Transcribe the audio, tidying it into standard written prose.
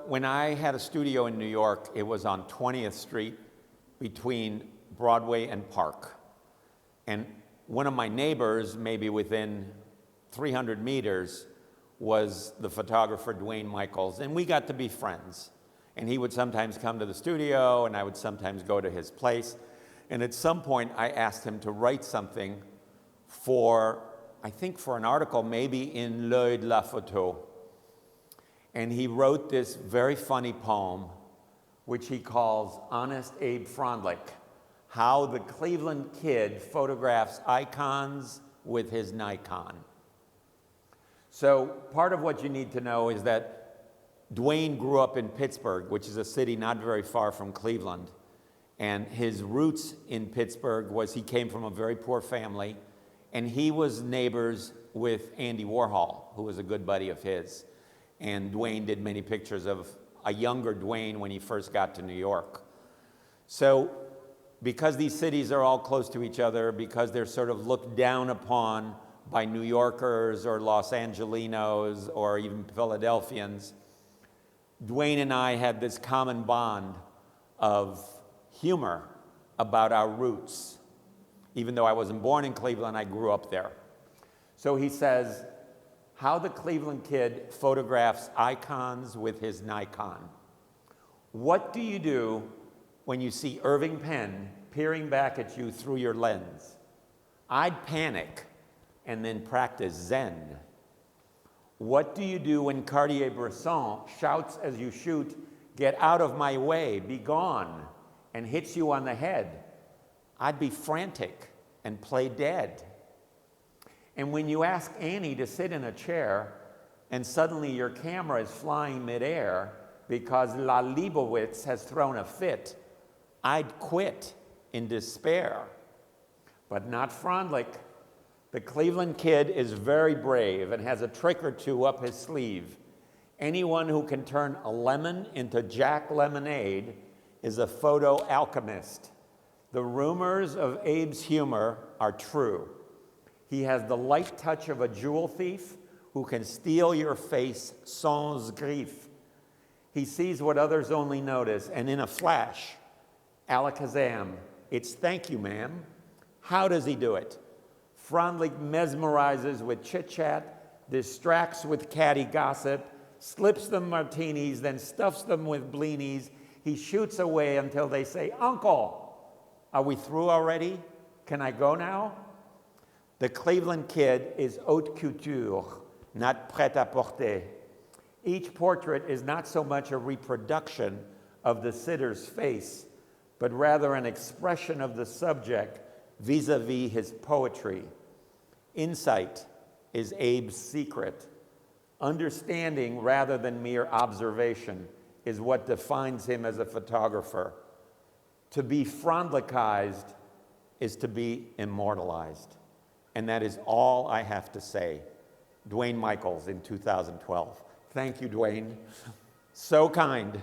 when I had a studio in New York, it was on 20th Street between Broadway and Park. And one of my neighbors, maybe within 300 meters, was the photographer Dwayne Michaels, and we got to be friends. And he would sometimes come to the studio, and I would sometimes go to his place. And at some point, I asked him to write something for, I think for an article, maybe in L'Œil de la Photo. And he wrote this very funny poem, which he calls Honest Abe Frajndlich, How the Cleveland Kid Photographs Icons with His Nikon. So part of what you need to know is that Dwayne grew up in Pittsburgh, which is a city not very far from Cleveland. And his roots in Pittsburgh was he came from a very poor family, and he was neighbors with Andy Warhol, who was a good buddy of his. And Dwayne did many pictures of a younger Dwayne when he first got to New York. So because these cities are all close to each other, because they're sort of looked down upon by New Yorkers or Los Angelinos or even Philadelphians, Dwayne and I had this common bond of humor about our roots. Even though I wasn't born in Cleveland, I grew up there. So he says, how the Cleveland kid photographs icons with his Nikon. What do you do when you see Irving Penn peering back at you through your lens? I'd panic and then practice Zen. What do you do when Cartier-Bresson shouts as you shoot, "Get out of my way, be gone," and hits you on the head? I'd be frantic and play dead. And when you ask Annie to sit in a chair and suddenly your camera is flying midair because La Leibowitz has thrown a fit, I'd quit in despair. But not Frajndlich. The Cleveland kid is very brave and has a trick or two up his sleeve. Anyone who can turn a lemon into Jack Lemonade is a photo alchemist. The rumors of Abe's humor are true. He has the light touch of a jewel thief who can steal your face sans grief. He sees what others only notice, and in a flash, alakazam, it's "thank you, ma'am." How does he do it? Frajndlich mesmerizes with chit-chat, distracts with catty gossip, slips them martinis, then stuffs them with blinis. He shoots away until they say, "Uncle, are we through already? Can I go now?" The Cleveland kid is haute couture, not prêt-à-porter. Each portrait is not so much a reproduction of the sitter's face, but rather an expression of the subject vis-a-vis his poetry. Insight is Abe's secret. Understanding rather than mere observation is what defines him as a photographer. To be Frajndlichized is to be immortalized. And that is all I have to say. Dwayne Michaels in 2012. Thank you, Dwayne. So kind.